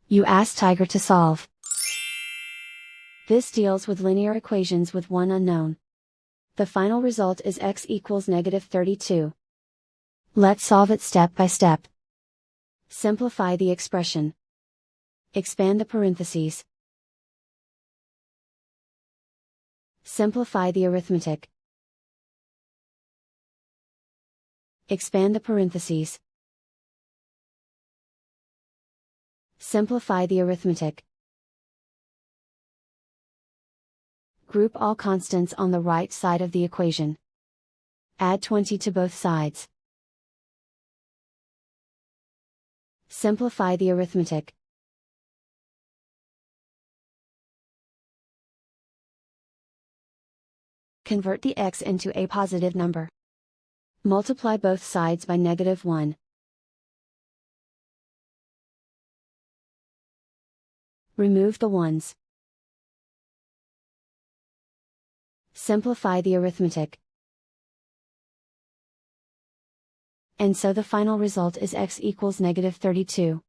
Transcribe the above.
You ask Tiger to solve. This deals with linear equations with one unknown. The final result is x equals -32. Let's solve it step by step. Simplify the expression. Expand the parentheses. Simplify the arithmetic. Expand the parentheses. Simplify the arithmetic. Group all constants on the right side of the equation. Add 20 to both sides. Simplify the arithmetic. Convert the x into a positive number. Multiply both sides by -1. Remove the ones. Simplify the arithmetic. And so the final result is x equals -32.